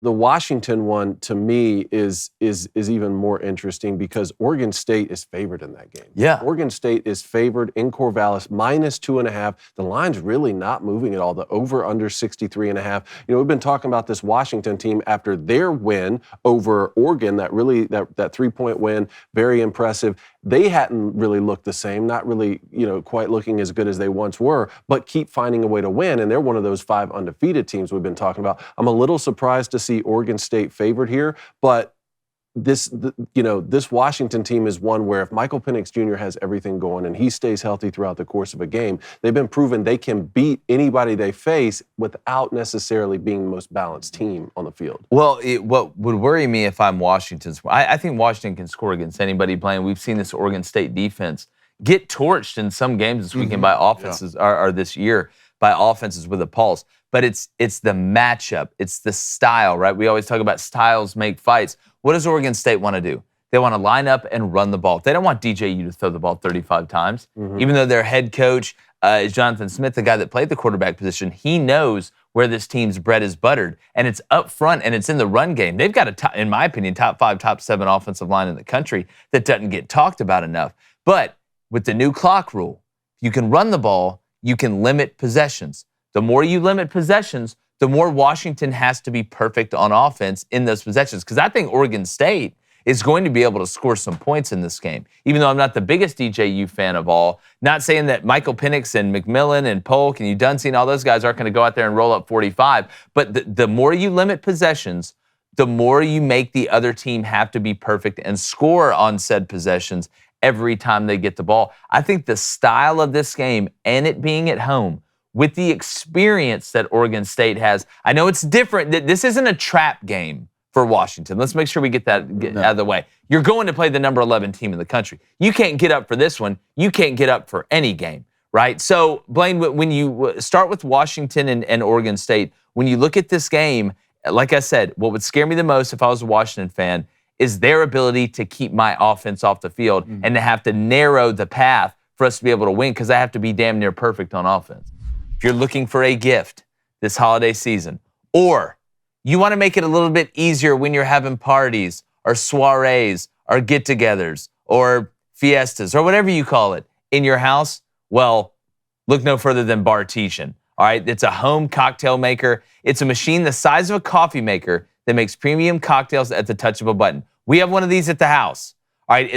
the Washington one to me is even more interesting because Oregon State is favored in that game. Yeah. Oregon State is favored in Corvallis, -2.5. The line's really not moving at all. The over under 63.5. We've been talking about this Washington team after their win over Oregon, that 3-point win, very impressive. They hadn't really looked the same, not really, quite looking as good as they once were, but keep finding a way to win. And they're one of those 5 undefeated teams we've been talking about. I'm a little surprised to see Oregon State favored here, but this Washington team is one where if Michael Penix Jr. has everything going and he stays healthy throughout the course of a game, they've been proven they can beat anybody they face without necessarily being the most balanced team on the field. Well, what would worry me if I'm Washington's, I think Washington can score against anybody playing. We've seen this Oregon State defense get torched in some games this weekend by offenses, or this year by offenses with a pulse. But it's the matchup. It's the style, right? We always talk about styles make fights. What does Oregon State want to do? They want to line up and run the ball. They don't want DJU to throw the ball 35 times. Even though their head coach is Jonathan Smith, the guy that played the quarterback position, he knows where this team's bread is buttered. And it's up front and it's in the run game. They've got in my opinion, top 5, top 7 offensive line in the country that doesn't get talked about enough. But with the new clock rule, you can run the ball, you can limit possessions. The more you limit possessions, the more Washington has to be perfect on offense in those possessions. Because I think Oregon State is going to be able to score some points in this game. Even though I'm not the biggest DJU fan of all, not saying that Michael Penix and McMillan and Polk and Dunsey and all those guys aren't going to go out there and roll up 45. But the more you limit possessions, the more you make the other team have to be perfect and score on said possessions every time they get the ball. I think the style of this game and it being at home, with the experience that Oregon State has, I know it's different. This isn't a trap game for Washington. Let's make sure we get that out of the way. You're going to play the number 11 team in the country. You can't get up for this one. You can't get up for any game, right? So, Blaine, when you start with Washington and Oregon State, when you look at this game, like I said, what would scare me the most if I was a Washington fan is their ability to keep my offense off the field and to have to narrow the path for us to be able to win because I have to be damn near perfect on offense. If you're looking for a gift this holiday season, or you want to make it a little bit easier when you're having parties or soirees or get-togethers or fiestas or whatever you call it in your house, well, look no further than Bartesian. All right, it's a home cocktail maker. It's a machine the size of a coffee maker that makes premium cocktails at the touch of a button. We have one of these at the house. All right,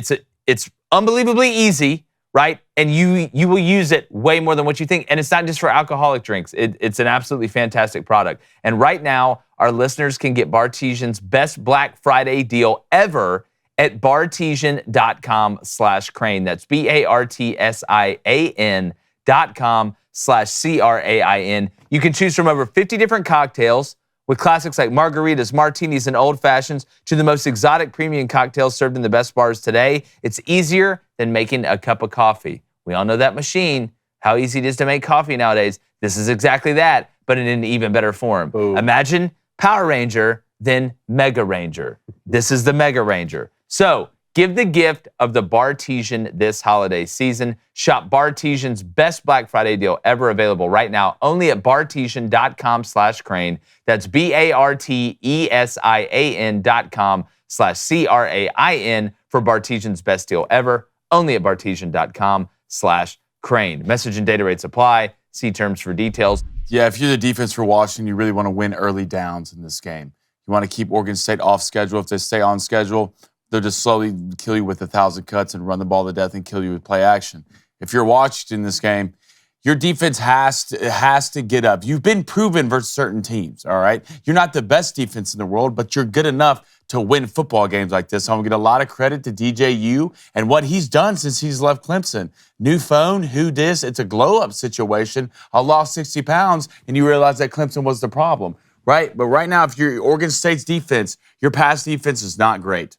it's unbelievably easy, right? And you will use it way more than what you think. And it's not just for alcoholic drinks. It's an absolutely fantastic product. And right now, our listeners can get Bartesian's best Black Friday deal ever at bartesian.com/Crane. That's BARTESIAN.com/CRAIN. You can choose from over 50 different cocktails with classics like margaritas, martinis, and old fashions to the most exotic premium cocktails served in the best bars today. It's easier than making a cup of coffee. We all know that machine, how easy it is to make coffee nowadays. This is exactly that, but in an even better form. Ooh. Imagine Power Ranger, then Mega Ranger. This is the Mega Ranger. So give the gift of the Bartesian this holiday season. Shop Bartesian's best Black Friday deal ever, available right now only at bartesian.com/Crane. That's BARTESIAN.com/CRAIN for Bartesian's best deal ever, only at bartesian.com/Crane. Message and data rates apply. See terms for details. Yeah, if you're the defense for Washington, you really want to win early downs in this game. You want to keep Oregon State off schedule. If they stay on schedule, they'll just slowly kill you with 1,000 cuts and run the ball to death and kill you with play action. If you're Washington in this game, your defense has to get up. You've been proven versus certain teams, all right? You're not the best defense in the world, but you're good enough to win football games like this. So I'm going to get a lot of credit to DJU and what he's done since he's left Clemson. New phone, who dis? It's a glow-up situation. I lost 60 pounds, and you realize that Clemson was the problem, right? But right now, if you're Oregon State's defense, your pass defense is not great.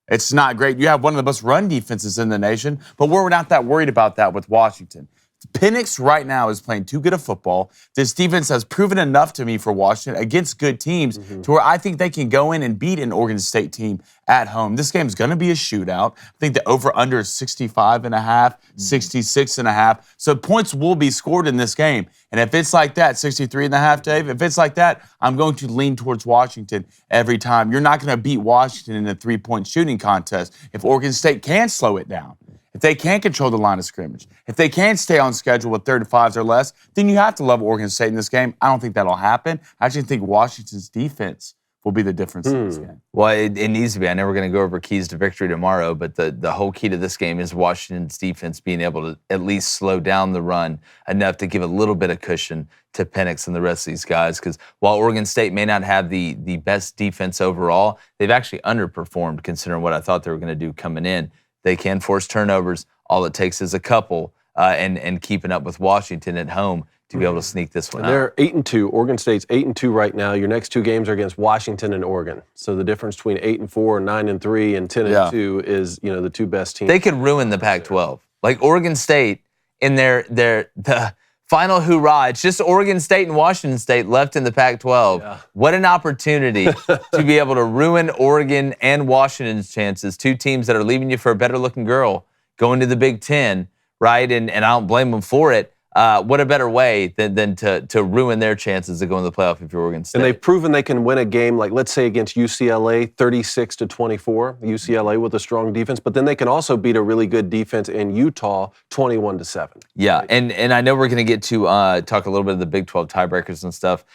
It's not great. You have one of the best run defenses in the nation, but we're not that worried about that with Washington. Penix right now is playing too good a football. This defense has proven enough to me for Washington against good teams to where I think they can go in and beat an Oregon State team at home. This game is going to be a shootout. I think the over-under is 65.5, 66.5. So points will be scored in this game. And if it's like that, 63.5, Dave, if it's like that, I'm going to lean towards Washington every time. You're not going to beat Washington in a three-point shooting contest if Oregon State can slow it down. If they can't control the line of scrimmage, if they can't stay on schedule with 35s or less, then you have to love Oregon State in this game. I don't think that'll happen. I actually think Washington's defense will be the difference in this game. Well, it needs to be. I know we're going to go over keys to victory tomorrow, but the whole key to this game is Washington's defense being able to at least slow down the run enough to give a little bit of cushion to Penix and the rest of these guys. Because while Oregon State may not have the best defense overall, they've actually underperformed considering what I thought they were going to do coming in. They can force turnovers. All it takes is a couple, and keeping up with Washington at home to be able to sneak this one out. They're 8-2. Oregon State's 8-2 right now. Your next two games are against Washington and Oregon. So the difference between 8-4, 9-3, and 10-2 is, the two best teams. They could ruin the Pac-12. Like Oregon State in the final hoorah. It's just Oregon State and Washington State left in the Pac-12. Yeah. What an opportunity to be able to ruin Oregon and Washington's chances. Two teams that are leaving you for a better-looking girl going to the Big Ten, right? And I don't blame them for it. What a better way than to ruin their chances to go in the playoff if you're Oregon State. And they've proven they can win a game, like let's say against UCLA, 36-24. UCLA with a strong defense, but then they can also beat a really good defense in Utah, 21-7. Yeah, and I know we're going to get to talk a little bit of the Big 12 tiebreakers and stuff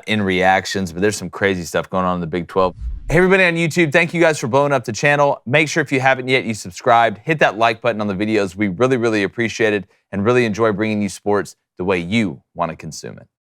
in reactions, but there's some crazy stuff going on in the Big 12. Hey, everybody on YouTube, thank you guys for blowing up the channel. Make sure if you haven't yet, you subscribed. Hit that like button on the videos. We really, really appreciate it and really enjoy bringing you sports the way you want to consume it.